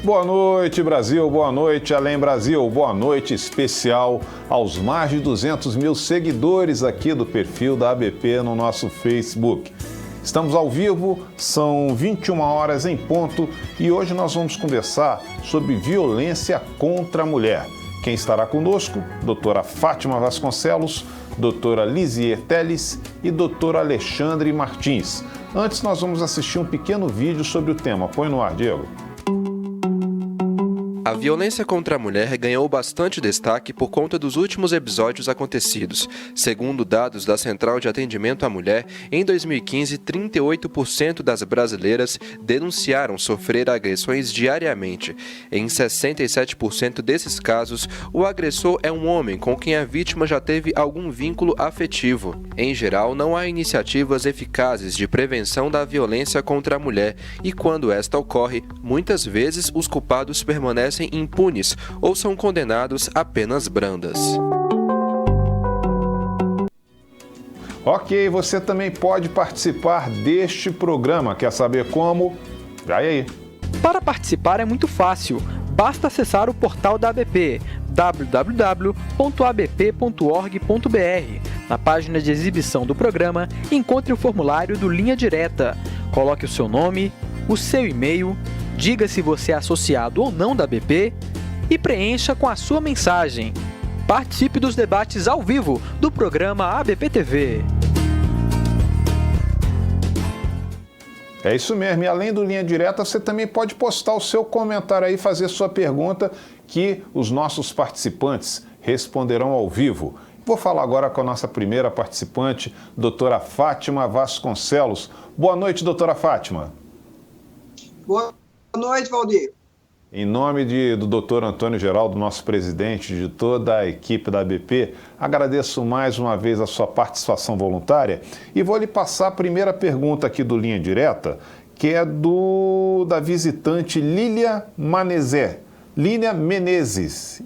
Boa noite, Brasil. Boa noite, Além Brasil. Boa noite especial aos mais de 200 mil seguidores aqui do perfil da ABP no nosso Facebook. Estamos ao vivo, são 21 horas em ponto e hoje nós vamos conversar sobre violência contra a mulher. Quem estará conosco? Doutora Fátima Vasconcelos, doutora Lisier Teles e doutor Alexandre Martins. Antes, nós vamos assistir um pequeno vídeo sobre o tema. Põe no ar, Diego. A violência contra a mulher ganhou bastante destaque por conta dos últimos episódios acontecidos. Segundo dados da Central de Atendimento à Mulher, em 2015, 38% das brasileiras denunciaram sofrer agressões diariamente. Em 67% desses casos, o agressor é um homem com quem a vítima já teve algum vínculo afetivo. Em geral, não há iniciativas eficazes de prevenção da violência contra a mulher e, quando esta ocorre, muitas vezes os culpados permanecem impunes ou são condenados a penas brandas. Ok, você também pode participar deste programa. Quer saber como? Vai aí. Para participar é muito fácil. Basta acessar o portal da ABP, www.abp.org.br. Na página de exibição do programa, encontre o formulário do Linha Direta. Coloque o seu nome, o seu e-mail, diga se você é associado ou não da ABP e preencha com a sua mensagem. Participe dos debates ao vivo do programa ABP TV. É isso mesmo, e além do Linha Direta, você também pode postar o seu comentário aí, fazer sua pergunta, que os nossos participantes responderão ao vivo. Vou falar agora com a nossa primeira participante, doutora Fátima Vasconcelos. Boa noite, doutora Fátima. Boa noite, Valdir. Em nome do doutor Antônio Geraldo, nosso presidente, de toda a equipe da ABP, agradeço mais uma vez a sua participação voluntária e vou lhe passar a primeira pergunta aqui do Linha Direta, que é da visitante Lília Menezes. Lília Menezes.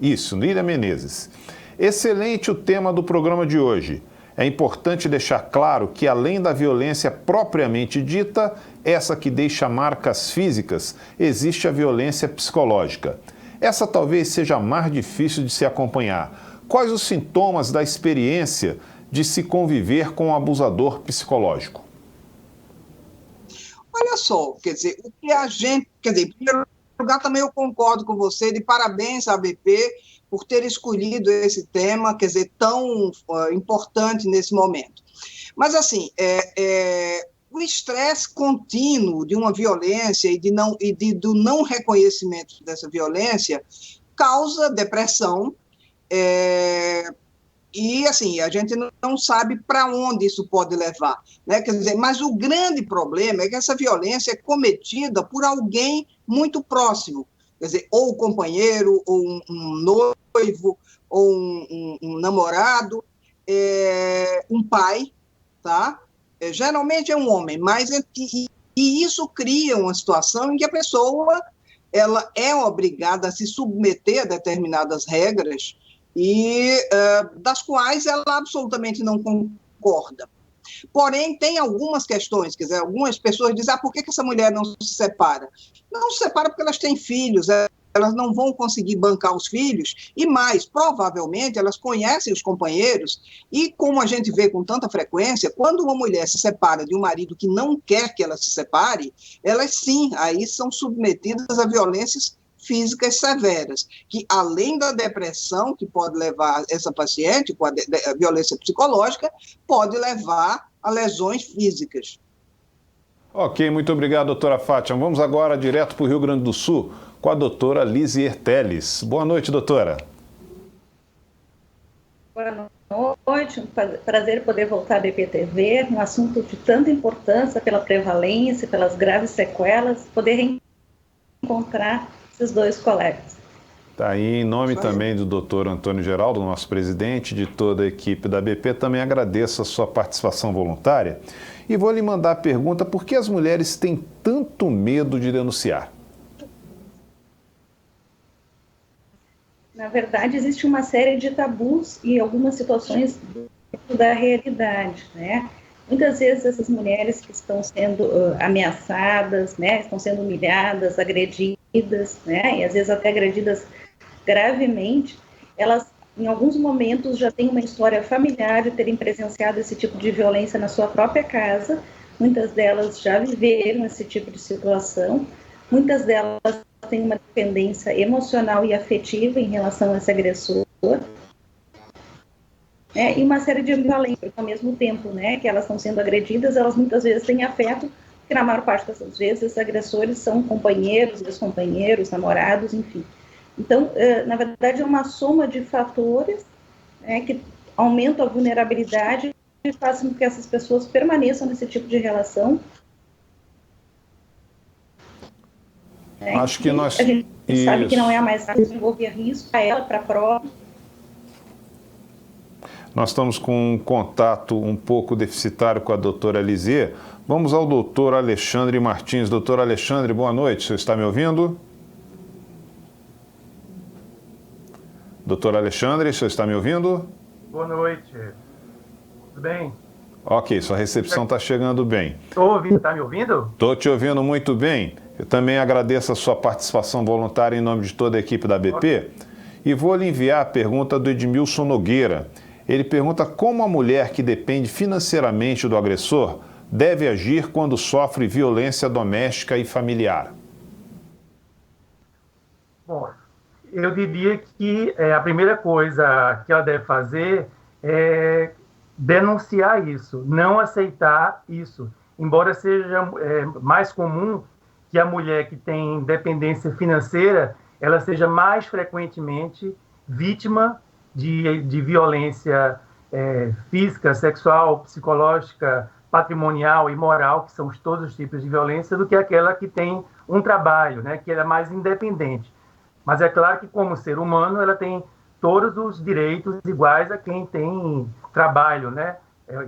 Excelente o tema do programa de hoje. É importante deixar claro que, além da violência propriamente dita, essa que deixa marcas físicas, existe a violência psicológica. Essa talvez seja a mais difícil de se acompanhar. Quais os sintomas da experiência de se conviver com um abusador psicológico? Olha só, o que a gente... em primeiro lugar, também eu concordo com você, de parabéns à ABP por ter escolhido esse tema, tão importante nesse momento. Mas, assim, o estresse contínuo de uma violência do não reconhecimento dessa violência causa depressão e, assim, a gente não sabe para onde isso pode levar, né? Mas o grande problema é que essa violência é cometida por alguém muito próximo, ou um companheiro, ou um noivo, ou um namorado, um pai, tá? Geralmente é um homem, mas e isso cria uma situação em que a pessoa ela é obrigada a se submeter a determinadas regras e das quais ela absolutamente não concorda. Porém, tem algumas questões, algumas pessoas dizem, por que essa mulher não se separa? Não se separa porque elas têm filhos, elas não vão conseguir bancar os filhos, e mais, provavelmente, elas conhecem os companheiros, e como a gente vê com tanta frequência, quando uma mulher se separa de um marido que não quer que ela se separe, elas sim, aí são submetidas a violências físicas severas, que além da depressão que pode levar essa paciente, com a violência psicológica, pode levar a lesões físicas. Ok, muito obrigado, doutora Fátima. Vamos agora direto para o Rio Grande do Sul com a doutora Lisier Teles. Boa noite, doutora. Boa noite, um prazer poder voltar à ABP TV, um assunto de tanta importância pela prevalência, pelas graves sequelas, poder reencontrar esses dois colegas. Tá aí, em nome também do doutor Antônio Geraldo, nosso presidente, de toda a equipe da ABP, também agradeço a sua participação voluntária e vou lhe mandar a pergunta: por que as mulheres têm tanto medo de denunciar? Na verdade, existe uma série de tabus e algumas situações da realidade, né? Muitas vezes essas mulheres que estão sendo ameaçadas, né, estão sendo humilhadas, agredidas, né, e às vezes até agredidas gravemente, elas em alguns momentos já têm uma história familiar de terem presenciado esse tipo de violência na sua própria casa, muitas delas já viveram esse tipo de situação, muitas delas têm uma dependência emocional e afetiva em relação a esse agressor, e uma série de violências ao mesmo tempo, né, que elas estão sendo agredidas, elas muitas vezes têm afeto, porque na maior parte das vezes esses agressores são companheiros, ex-companheiros, namorados, enfim. Então, na verdade, é uma soma de fatores, né, que aumentam a vulnerabilidade e fazem com que essas pessoas permaneçam nesse tipo de relação. Acho que nós... A gente sabe que não é a mais fácil desenvolver risco para ela, para a prova. Nós estamos com um contato um pouco deficitário com a doutora Lisier. Vamos ao doutor Alexandre Martins. Doutor Alexandre, boa noite. O senhor está me ouvindo? Doutor Alexandre, o senhor está me ouvindo? Boa noite. Tudo bem? Ok, sua recepção está chegando bem. Estou ouvindo, está me ouvindo? Estou te ouvindo muito bem. Eu também agradeço a sua participação voluntária em nome de toda a equipe da ABP. Okay. E vou lhe enviar a pergunta do Edmilson Nogueira. Ele pergunta como a mulher que depende financeiramente do agressor deve agir quando sofre violência doméstica e familiar. Bom, eu diria que a primeira coisa que ela deve fazer é denunciar isso, não aceitar isso. Embora seja mais comum que a mulher que tem dependência financeira, ela seja mais frequentemente vítima de violência física, sexual, psicológica, patrimonial e moral, que são todos os tipos de violência, do que aquela que tem um trabalho, né, que ela é mais independente. Mas é claro que, como ser humano, ela tem todos os direitos iguais a quem tem trabalho, né?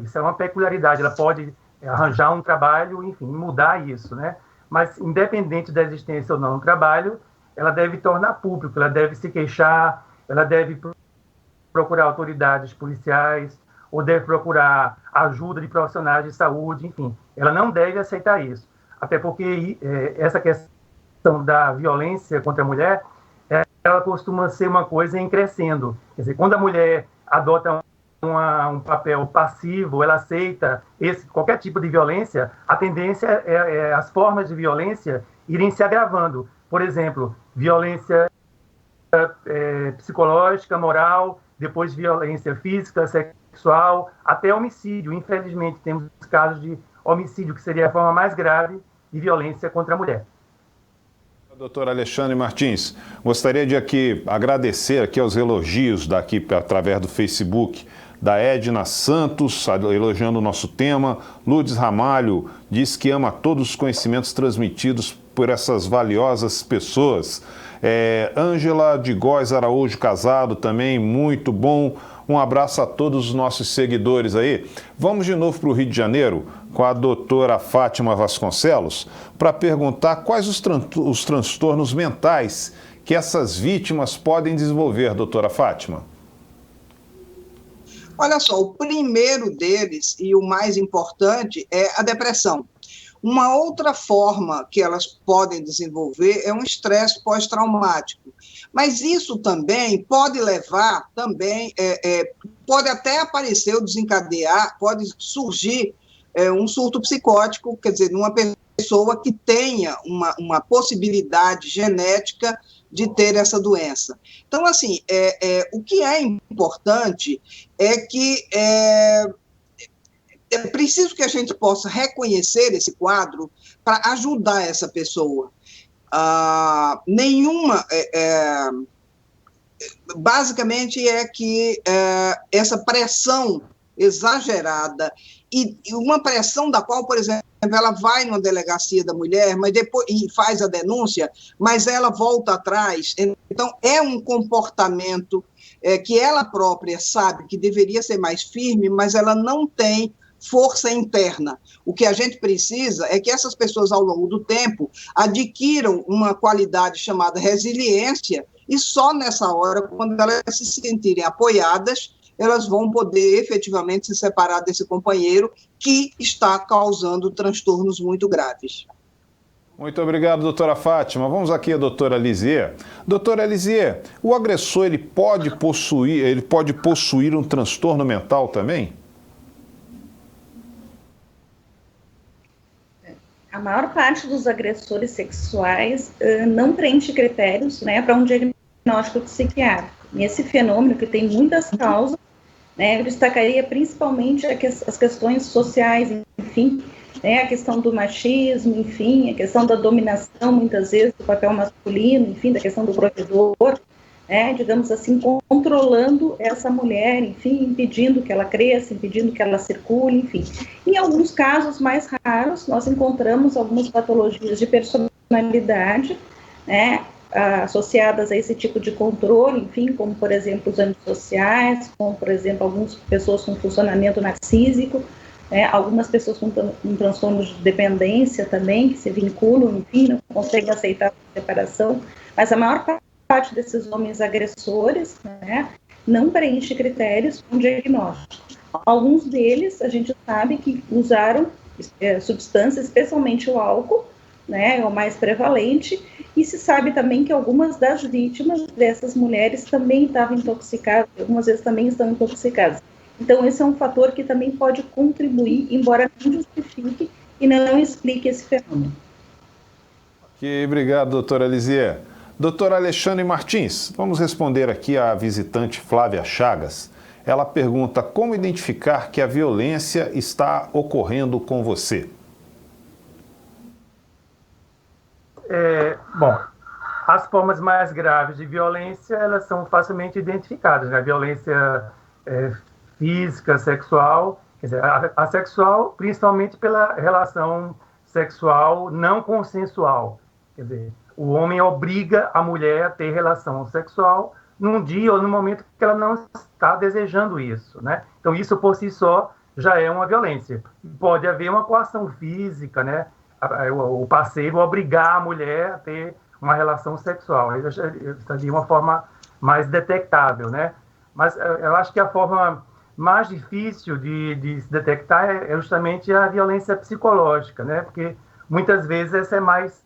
Isso é uma peculiaridade, ela pode arranjar um trabalho, enfim, mudar isso, né? Mas, independente da existência ou não do trabalho, ela deve tornar público, ela deve se queixar, ela deve procurar autoridades policiais, ou deve procurar ajuda de profissionais de saúde, enfim. Ela não deve aceitar isso. Até porque essa questão da violência contra a mulher, ela costuma ser uma coisa em crescendo. Quer dizer, quando a mulher adota um papel passivo, ela aceita qualquer tipo de violência, a tendência é as formas de violência irem se agravando. Por exemplo, violência psicológica, moral, depois violência física, sexual, até homicídio. Infelizmente, temos casos de homicídio, que seria a forma mais grave de violência contra a mulher. Doutor Alexandre Martins, gostaria de aqui agradecer aqui aos elogios daqui através do Facebook da Edna Santos, elogiando o nosso tema. Lourdes Ramalho diz que ama todos os conhecimentos transmitidos por essas valiosas pessoas. Ângela de Góes Araújo Casado também, muito bom. Um abraço a todos os nossos seguidores aí. Vamos de novo para o Rio de Janeiro com a doutora Fátima Vasconcelos para perguntar quais os transtornos mentais que essas vítimas podem desenvolver, doutora Fátima. Olha só, o primeiro deles e o mais importante é a depressão. Uma outra forma que elas podem desenvolver é um estresse pós-traumático. Mas isso também pode levar, pode até aparecer ou desencadear, pode surgir um surto psicótico, quer dizer, numa pessoa que tenha uma possibilidade genética de ter essa doença. Então, assim, o que é importante é que é preciso que a gente possa reconhecer esse quadro para ajudar essa pessoa. Basicamente é que essa pressão exagerada e uma pressão da qual, por exemplo, ela vai numa delegacia da mulher, mas depois e faz a denúncia, mas ela volta atrás. Então, é um comportamento que ela própria sabe que deveria ser mais firme, mas ela não tem força interna. O que a gente precisa é que essas pessoas, ao longo do tempo, adquiram uma qualidade chamada resiliência, e só nessa hora, quando elas se sentirem apoiadas, elas vão poder efetivamente se separar desse companheiro que está causando transtornos muito graves. Muito obrigado, doutora Fátima. Vamos aqui a doutora Lisier. Doutora Lisier, o agressor ele pode possuir um transtorno mental também? A maior parte dos agressores sexuais não preenche critérios, né, para um diagnóstico psiquiátrico. E esse fenômeno, que tem muitas causas, né, eu destacaria principalmente as questões sociais, enfim, né, a questão do machismo, enfim, a questão da dominação, muitas vezes, do papel masculino, enfim, da questão do provedor, né, digamos assim, controlando essa mulher, enfim, impedindo que ela cresça, impedindo que ela circule, enfim. Em alguns casos mais raros, nós encontramos algumas patologias de personalidade, né, associadas a esse tipo de controle, enfim, como, por exemplo, os antissociais, como, por exemplo, algumas pessoas com funcionamento narcísico, algumas pessoas com transtornos de dependência também, que se vinculam, enfim, não conseguem aceitar a separação, mas a maior parte desses homens agressores, né, não preenche critérios para um diagnóstico. Alguns deles, a gente sabe que usaram substâncias, especialmente o álcool, né, é o mais prevalente, e se sabe também que algumas das vítimas dessas mulheres também estavam intoxicadas, algumas vezes também estão intoxicadas. Então, esse é um fator que também pode contribuir, embora não justifique e não explique esse fenômeno. Ok, obrigado, doutora Lisier. Doutor Alexandre Martins, vamos responder aqui à visitante Flávia Chagas. Ela pergunta como identificar que a violência está ocorrendo com você. Bom, as formas mais graves de violência, elas são facilmente identificadas, né? A violência física, sexual, quer dizer, a sexual, principalmente pela relação sexual não consensual. Quer dizer, o homem obriga a mulher a ter relação sexual num dia ou no momento que ela não está desejando isso, né? Então, isso por si só já é uma violência. Pode haver uma coação física, né? O parceiro obrigar a mulher a ter uma relação sexual. Aí seria uma forma mais detectável, né? Mas eu acho que a forma mais difícil de se detectar é justamente a violência psicológica, né? Porque muitas vezes essa é mais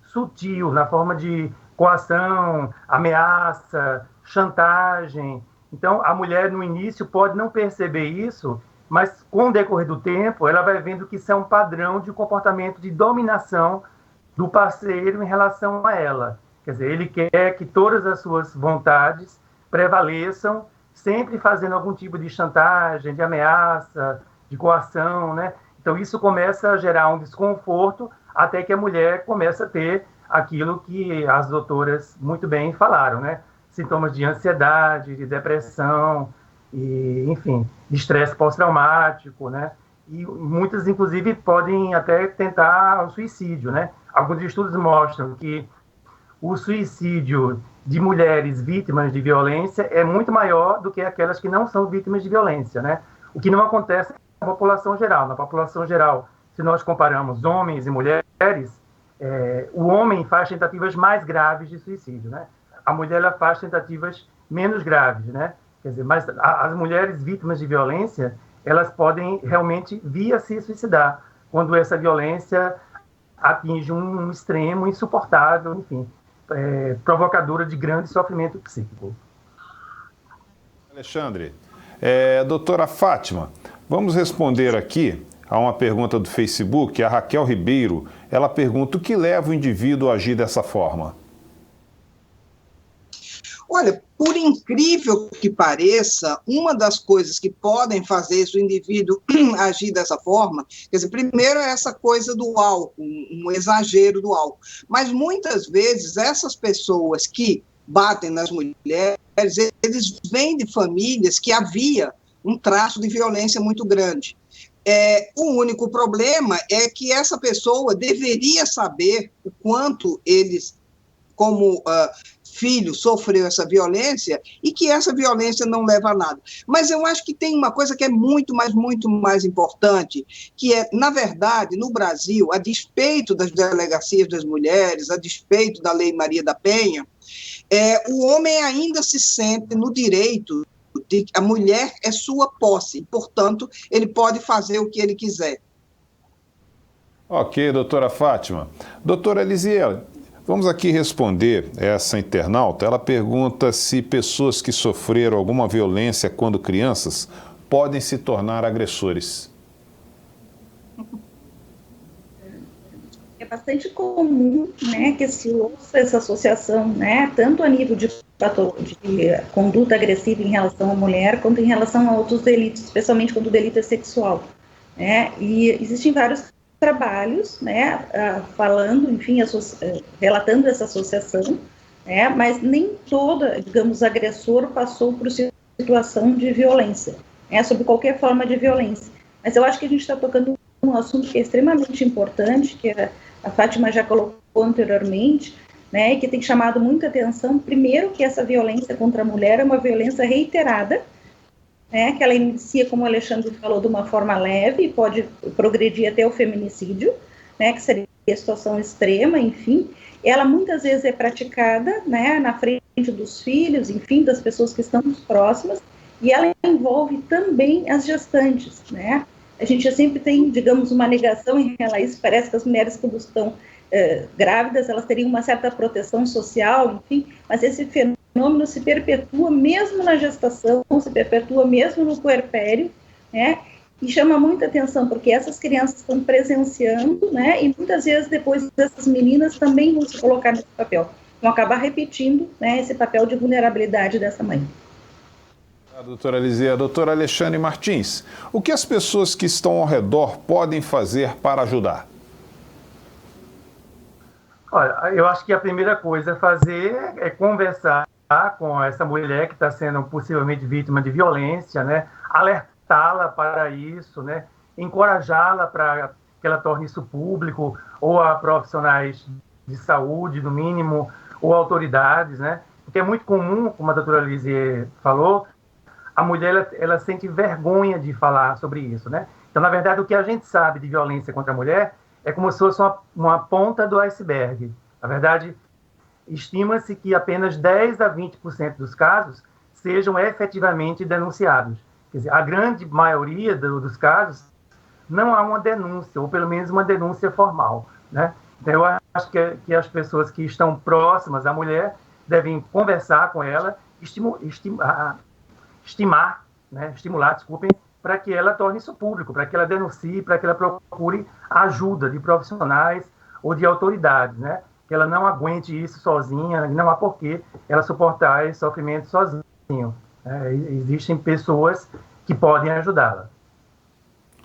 sutil, na forma de coação, ameaça, chantagem. Então, a mulher, no início, pode não perceber isso, mas, com o decorrer do tempo, ela vai vendo que isso é um padrão de comportamento de dominação do parceiro em relação a ela. Quer dizer, ele quer que todas as suas vontades prevaleçam, sempre fazendo algum tipo de chantagem, de ameaça, de coação, né? Então, isso começa a gerar um desconforto até que a mulher começa a ter aquilo que as doutoras muito bem falaram, né? Sintomas de ansiedade, de depressão, e, enfim, de estresse pós-traumático, né? E muitas, inclusive, podem até tentar o suicídio, né? Alguns estudos mostram que o suicídio de mulheres vítimas de violência é muito maior do que aquelas que não são vítimas de violência, né? O que não acontece na população geral. Na população geral, se nós comparamos homens e mulheres, o homem faz tentativas mais graves de suicídio, né? A mulher ela faz tentativas menos graves, né? Quer dizer, mas as mulheres vítimas de violência, elas podem realmente vir a se suicidar quando essa violência atinge um extremo insuportável, enfim, provocadora de grande sofrimento psíquico. Alexandre, doutora Fátima, vamos responder aqui a uma pergunta do Facebook. A Raquel Ribeiro, ela pergunta o que leva o indivíduo a agir dessa forma. Olha, por incrível que pareça, uma das coisas que podem fazer o indivíduo agir dessa forma, quer dizer, primeiro é essa coisa do álcool, um exagero do álcool, mas muitas vezes essas pessoas que batem nas mulheres, eles vêm de famílias que havia um traço de violência muito grande. O único problema é que essa pessoa deveria saber o quanto eles, como filho, sofreu essa violência e que essa violência não leva a nada. Mas eu acho que tem uma coisa que é muito mais importante, que é, na verdade, no Brasil, a despeito das delegacias das mulheres, a despeito da Lei Maria da Penha, o homem ainda se sente no direito de que a mulher é sua posse, portanto, ele pode fazer o que ele quiser. Ok, doutora Fátima. Doutora Elisiel, vamos aqui responder essa internauta. Ela pergunta se pessoas que sofreram alguma violência quando crianças podem se tornar agressores. É bastante comum, né, que se ouça essa associação, né, tanto a nível de conduta agressiva em relação à mulher, quanto em relação a outros delitos, especialmente quando o delito é sexual, né, e existem vários trabalhos, né, falando, enfim, relatando essa associação, né, mas nem toda, digamos, agressor passou por situação de violência, né, sobre qualquer forma de violência. Mas eu acho que a gente está tocando um assunto que é extremamente importante, que a Fátima já colocou anteriormente, né, e que tem chamado muita atenção. Primeiro, que essa violência contra a mulher é uma violência reiterada, né, que ela inicia, como o Alexandre falou, de uma forma leve e pode progredir até o feminicídio, né, que seria a situação extrema, enfim. Ela muitas vezes é praticada, né, na frente dos filhos, enfim, das pessoas que estão próximas, e ela envolve também as gestantes, né. A gente sempre tem, digamos, uma negação em relação a isso. Parece que as mulheres, quando estão grávidas, elas teriam uma certa proteção social, enfim, mas esse fenômeno se perpetua mesmo na gestação, se perpetua mesmo no puerpério, né, e chama muita atenção, porque essas crianças estão presenciando, né, e muitas vezes depois essas meninas também vão se colocar nesse papel, vão acabar repetindo, né, esse papel de vulnerabilidade dessa mãe. Doutora Elisiel, doutora Alexandre Martins, o que as pessoas que estão ao redor podem fazer para ajudar? Olha, eu acho que a primeira coisa a fazer é conversar com essa mulher que está sendo possivelmente vítima de violência, né? Alertá-la para isso, né? Encorajá-la para que ela torne isso público, ou a profissionais de saúde, no mínimo, ou autoridades, né? Porque é muito comum, como a doutora Elisiel falou, a mulher ela sente vergonha de falar sobre isso, né? Então, na verdade, o que a gente sabe de violência contra a mulher é como se fosse uma ponta do iceberg. Na verdade, estima-se que apenas 10 a 20% dos casos sejam efetivamente denunciados. Quer dizer, a grande maioria dos casos não há uma denúncia, ou pelo menos uma denúncia formal, né? Então, eu acho que as pessoas que estão próximas à mulher devem conversar com ela, estimular, para que ela torne isso público, para que ela denuncie, para que ela procure ajuda de profissionais ou de autoridades, né? Que ela não aguente isso sozinha, não há porquê ela suportar esse sofrimento sozinho. Existem pessoas que podem ajudá-la.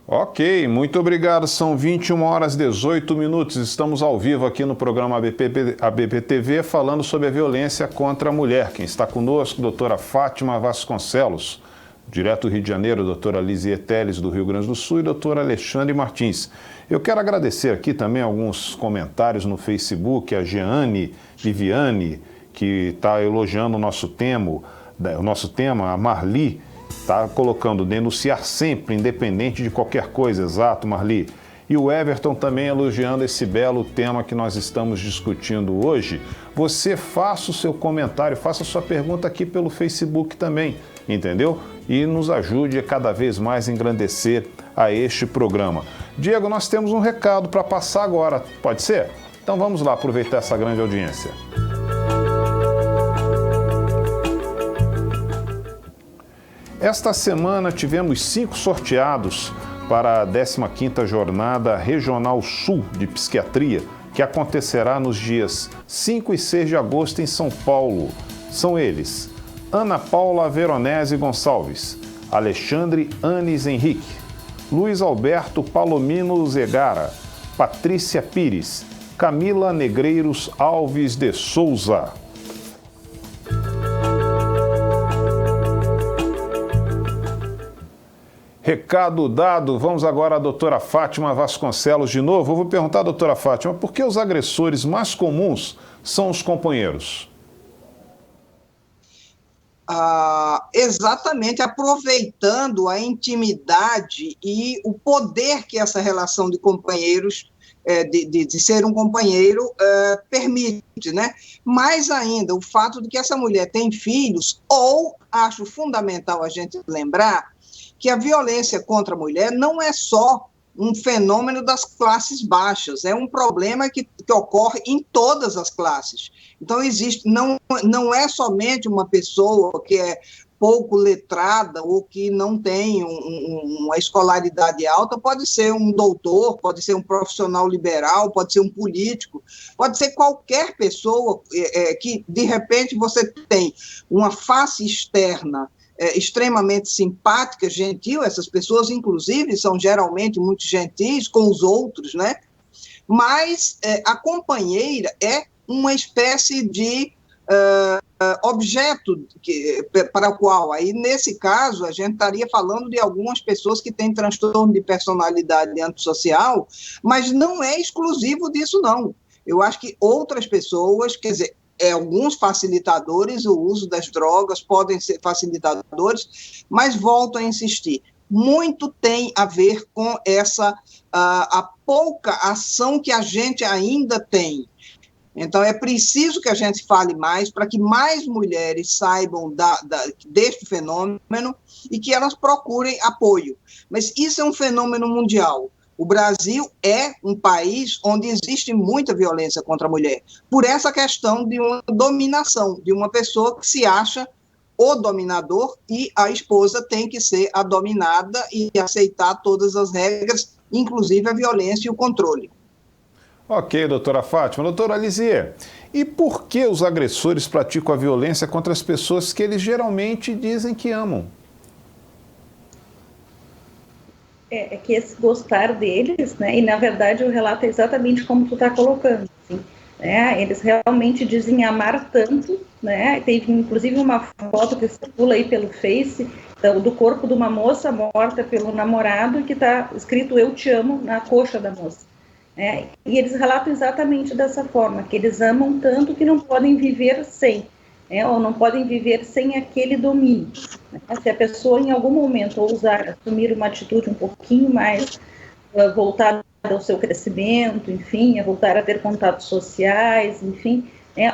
Ok, muito obrigado. São 21h18. Estamos ao vivo aqui no programa ABP TV falando sobre a violência contra a mulher. Quem está conosco, doutora Fátima Vasconcelos, direto do Rio de Janeiro, doutora Elisiel Teles, do Rio Grande do Sul, e doutora Alexandre Martins. Eu quero agradecer aqui também alguns comentários no Facebook, a Jeane Viviane, que está elogiando o nosso tema, a Marli, está colocando denunciar sempre, independente de qualquer coisa. Exato, Marli. E o Everton também elogiando esse belo tema que nós estamos discutindo hoje. Você faça o seu comentário, faça a sua pergunta aqui pelo Facebook também, entendeu? E nos ajude a cada vez mais engrandecer a este programa. Diego, nós temos um recado para passar agora, pode ser? Então vamos lá aproveitar essa grande audiência. Esta semana tivemos 5 sorteados para a 15ª Jornada Regional Sul de Psiquiatria, que acontecerá nos dias 5 e 6 de agosto em São Paulo. São eles: Ana Paula Veronese Gonçalves, Alexandre Anes Henrique, Luiz Alberto Palomino Zegara, Patrícia Pires, Camila Negreiros Alves de Souza. Recado dado, vamos agora à doutora Fátima Vasconcelos de novo. Eu vou perguntar à doutora Fátima, por que os agressores mais comuns são os companheiros? Exatamente, aproveitando a intimidade e o poder que essa relação de companheiros, de ser um companheiro, permite, né? Mais ainda, o fato de que essa mulher tem filhos, ou, acho fundamental a gente lembrar, que a violência contra a mulher não é só um fenômeno das classes baixas, é um problema que ocorre em todas as classes. Então, não é somente uma pessoa que é pouco letrada ou que não tem uma escolaridade alta, pode ser um doutor, pode ser um profissional liberal, pode ser um político, pode ser qualquer pessoa que, de repente, você tem uma face externa extremamente simpática, gentil, essas pessoas, inclusive, são geralmente muito gentis com os outros, né? Mas a companheira é uma espécie de objeto para o qual, aí, nesse caso, a gente estaria falando de algumas pessoas que têm transtorno de personalidade antissocial, mas não é exclusivo disso, não. Eu acho que outras pessoas, quer dizer, alguns facilitadores, o uso das drogas podem ser facilitadores, mas volto a insistir, muito tem a ver com a pouca ação que a gente ainda tem. Então, é preciso que a gente fale mais para que mais mulheres saibam deste fenômeno e que elas procurem apoio. Mas isso é um fenômeno mundial. O Brasil é um país onde existe muita violência contra a mulher, por essa questão de uma dominação, de uma pessoa que se acha o dominador e a esposa tem que ser a dominada e aceitar todas as regras, inclusive a violência e o controle. Ok, doutora Fátima. Doutora Lisier, e por que os agressores praticam a violência contra as pessoas que eles geralmente dizem que amam? É que esse gostar deles, né, e na verdade o relato é exatamente como tu está colocando, assim, né, eles realmente dizem amar tanto, né, teve inclusive uma foto que circula aí pelo Face, do corpo de uma moça morta pelo namorado, que está escrito "Eu te amo" na coxa da moça. E eles relatam exatamente dessa forma, que eles amam tanto que não podem viver sem, ou não podem viver sem aquele domínio. Se a pessoa em algum momento ousar assumir uma atitude um pouquinho mais voltada ao seu crescimento, enfim, a voltar a ter contatos sociais, enfim,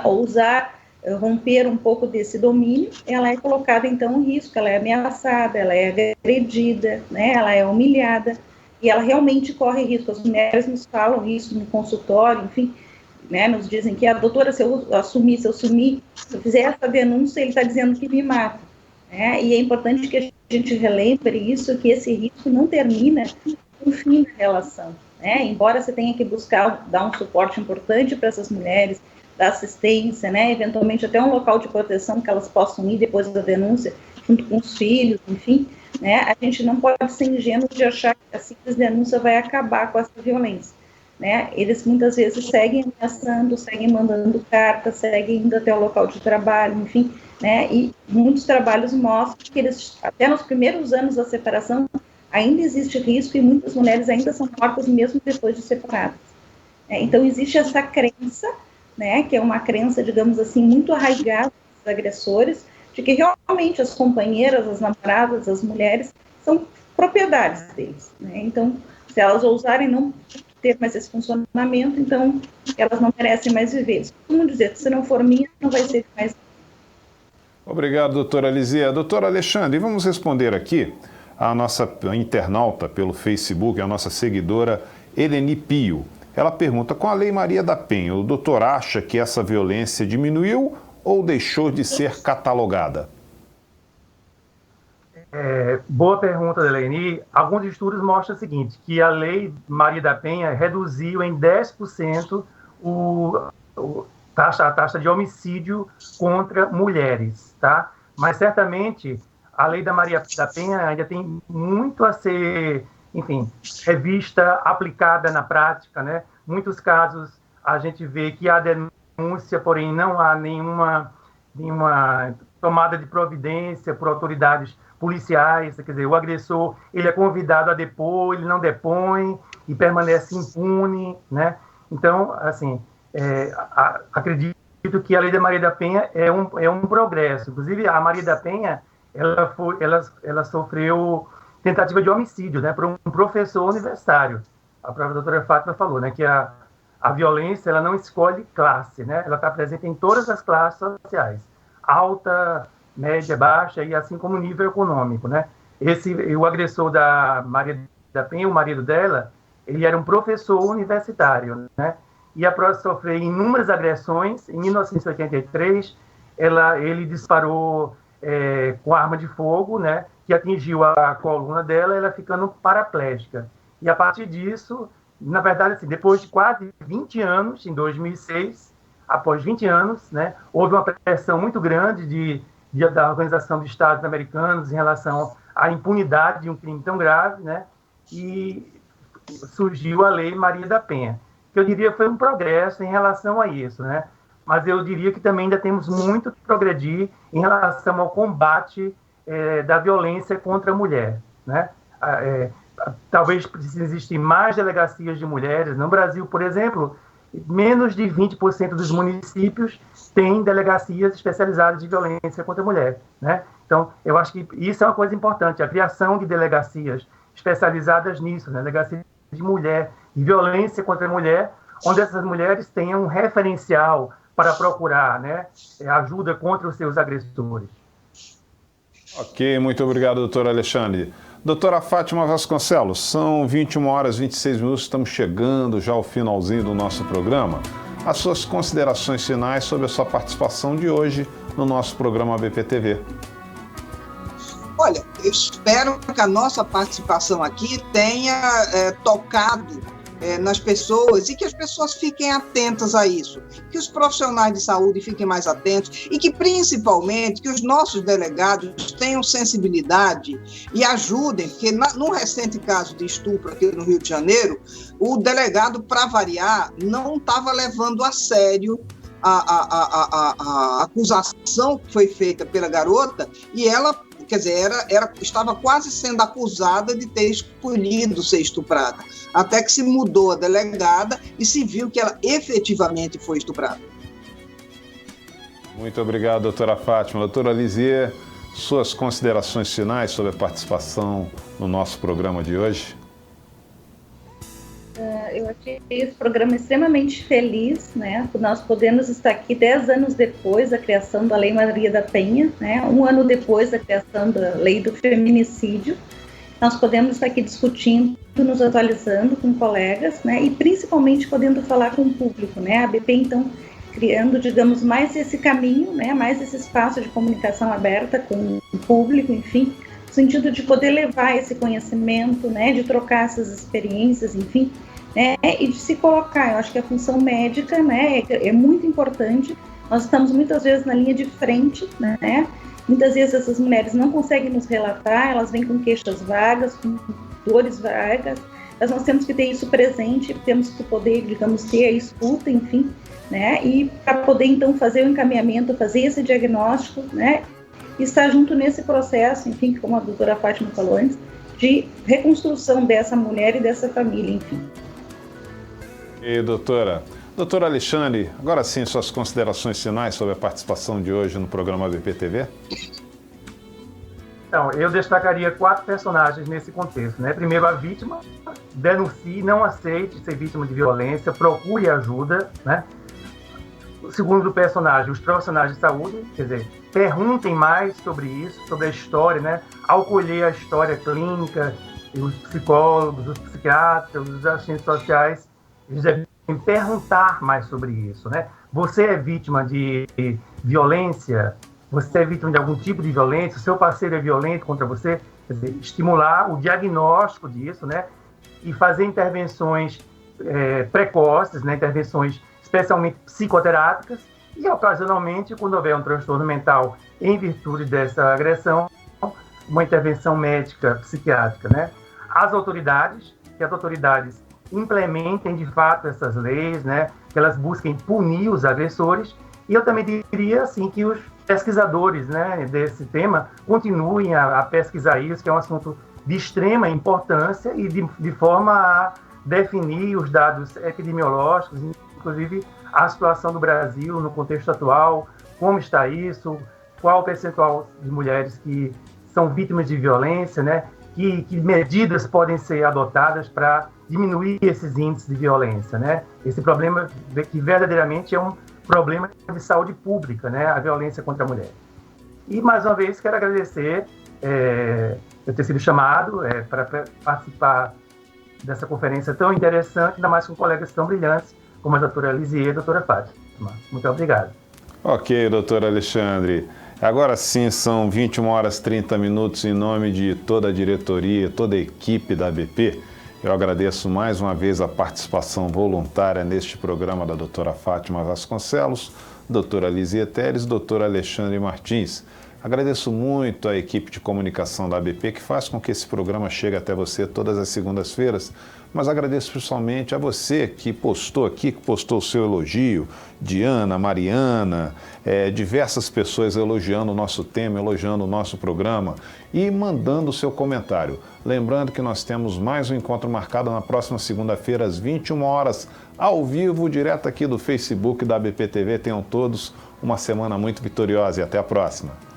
ousar romper um pouco desse domínio, ela é colocada então em risco, ela é ameaçada, ela é agredida, ela é humilhada, e ela realmente corre risco. As mulheres nos falam isso no consultório, enfim, nos dizem que a doutora, se eu fizer essa denúncia, ele está dizendo que me mata. E é importante que a gente relembre isso, que esse risco não termina no fim da relação. Embora você tenha que buscar dar um suporte importante para essas mulheres, dar assistência, eventualmente até um local de proteção que elas possam ir depois da denúncia, junto com os filhos, enfim, a gente não pode ser ingênuo de achar que a simples denúncia vai acabar com essa violência. Eles muitas vezes seguem ameaçando, seguem mandando cartas, seguem indo até o local de trabalho, enfim, e muitos trabalhos mostram que eles, até nos primeiros anos da separação, ainda existe risco e muitas mulheres ainda são mortas mesmo depois de separadas. Então, existe essa crença, que é uma crença, digamos assim, muito arraigada dos agressores, de que realmente as companheiras, as namoradas, as mulheres, são propriedades deles. Então, se elas ousarem não ter mais esse funcionamento, então elas não merecem mais viver. Como dizer, se não for minha, não vai ser mais. Obrigado, doutora Lisier. Doutor Alexandre, vamos responder aqui a nossa internauta pelo Facebook, a nossa seguidora Eleni Pio. Ela pergunta, com a Lei Maria da Penha, o doutor acha que essa violência diminuiu ou deixou de ser catalogada? Boa pergunta, Eleni. Alguns estudos mostram o seguinte, que a Lei Maria da Penha reduziu em 10% a taxa de homicídio contra mulheres, tá? Mas certamente a Lei da Maria da Penha ainda tem muito a ser, enfim, revista, aplicada na prática, Muitos casos a gente vê que há denúncia, porém não há nenhuma tomada de providência por autoridades policiais, quer dizer, o agressor, ele é convidado a depor, ele não depõe e permanece impune, Então, assim, acredito que a Lei da Maria da Penha é um progresso. Inclusive, a Maria da Penha, ela sofreu tentativa de homicídio, por um professor universitário. A própria doutora Fátima falou, que a violência, ela não escolhe classe, ela está presente em todas as classes sociais, alta, média, baixa, e assim como nível econômico, o agressor da Maria da Penha, o marido dela, ele era um professor universitário, né? E após sofrer inúmeras agressões, em 1983, ele disparou com arma de fogo, né? Que atingiu a coluna dela, ela ficando paraplégica. E a partir disso, na verdade, assim, depois de quase 20 anos, em 2006, após 20 anos, né, houve uma pressão muito grande da Organização dos Estados Americanos em relação à impunidade de um crime tão grave, né? E surgiu a Lei Maria da Penha, que eu diria foi um progresso em relação a isso, né? Mas eu diria que também ainda temos muito que progredir em relação ao combate da violência contra a mulher, né? Talvez precise existir mais delegacias de mulheres. No Brasil, por exemplo, menos de 20% dos municípios têm delegacias especializadas de violência contra a mulher, né? Então, eu acho que isso é uma coisa importante, a criação de delegacias especializadas nisso, né? Delegacias de mulher, de violência contra a mulher, onde essas mulheres tenham um referencial para procurar, né, ajuda contra os seus agressores. Ok, muito obrigado, doutor Alexandre. Doutora Fátima Vasconcelos, são 21 horas e 26 minutos, estamos chegando já ao finalzinho do nosso programa. As suas considerações finais sobre a sua participação de hoje no nosso programa ABP-TV. Olha, eu espero que a nossa participação aqui tenha tocado nas pessoas e que as pessoas fiquem atentas a isso, que os profissionais de saúde fiquem mais atentos e que, principalmente, que os nossos delegados tenham sensibilidade e ajudem, porque no recente caso de estupro aqui no Rio de Janeiro, o delegado, para variar, não estava levando a sério a acusação que foi feita pela garota e ela, quer dizer, estava quase sendo acusada de ter escolhido ser estuprada, até que se mudou a delegada e se viu que ela efetivamente foi estuprada. Muito obrigado, doutora Fátima. Doutora Lisier, suas considerações finais sobre a participação no nosso programa de hoje? Eu achei esse programa extremamente feliz, né, por nós podermos estar aqui 10 anos depois da criação da Lei Maria da Penha, né, 1 ano depois da criação da Lei do Feminicídio. Nós podemos estar aqui discutindo, nos atualizando com colegas, né, e principalmente podendo falar com o público, né, a ABP, então, criando, digamos, mais esse caminho, né, mais esse espaço de comunicação aberta com o público, enfim, no sentido de poder levar esse conhecimento, né, de trocar essas experiências, enfim, né, e de se colocar. Eu acho que a função médica, né, é muito importante. Nós estamos muitas vezes na linha de frente, né, muitas vezes essas mulheres não conseguem nos relatar, elas vêm com queixas vagas, com dores vagas, mas nós temos que ter isso presente, temos que poder, digamos, ter a escuta, enfim, né, e para poder então fazer o encaminhamento, fazer esse diagnóstico, né, e estar junto nesse processo, enfim, como a doutora Fátima falou antes, de reconstrução dessa mulher e dessa família, enfim. E doutora Alexandre, agora sim, suas considerações finais sobre a participação de hoje no programa ABP-TV? Então, eu destacaria 4 personagens nesse contexto, né? Primeiro, a vítima, denuncie, não aceite ser vítima de violência, procure ajuda, né? O segundo personagem, os profissionais de saúde, quer dizer, perguntem mais sobre isso, sobre a história, né? Ao colher a história clínica, os psicólogos, os psiquiatras, os assistentes sociais, eles devem perguntar mais sobre isso, né? Você é vítima de violência? Você é vítima de algum tipo de violência? O seu parceiro é violento contra você? Quer dizer, estimular o diagnóstico disso, né? E fazer intervenções precoces, né? Intervenções especialmente psicoterápicas e, ocasionalmente, quando houver um transtorno mental em virtude dessa agressão, uma intervenção médica, psiquiátrica, né? As autoridades implementem de fato essas leis, né? Que elas busquem punir os agressores. E eu também diria assim que os pesquisadores, né, desse tema continuem a pesquisar isso, que é um assunto de extrema importância e de forma a definir os dados epidemiológicos, inclusive a situação do Brasil no contexto atual, como está isso, qual o percentual de mulheres que são vítimas de violência, né? Que medidas podem ser adotadas para diminuir esses índices de violência, né? Esse problema que verdadeiramente é um problema de saúde pública, né? A violência contra a mulher. E, mais uma vez, quero agradecer eu ter sido chamado para participar dessa conferência tão interessante, ainda mais com colegas tão brilhantes como a doutora Lisier e a doutora Fátima. Muito obrigado. Ok, doutor Alexandre. Agora sim, são 21h30 em nome de toda a diretoria, toda a equipe da ABP. Eu agradeço mais uma vez a participação voluntária neste programa da doutora Fátima Vasconcelos, doutora Lisier Teles, doutor Alexandre Martins. Agradeço muito a equipe de comunicação da ABP que faz com que esse programa chegue até você todas as segundas-feiras, mas agradeço principalmente a você que postou aqui, que postou o seu elogio, Diana, Mariana, diversas pessoas elogiando o nosso tema, elogiando o nosso programa e mandando o seu comentário. Lembrando que nós temos mais um encontro marcado na próxima segunda-feira às 21h, ao vivo, direto aqui do Facebook da ABP TV. Tenham todos uma semana muito vitoriosa e até a próxima.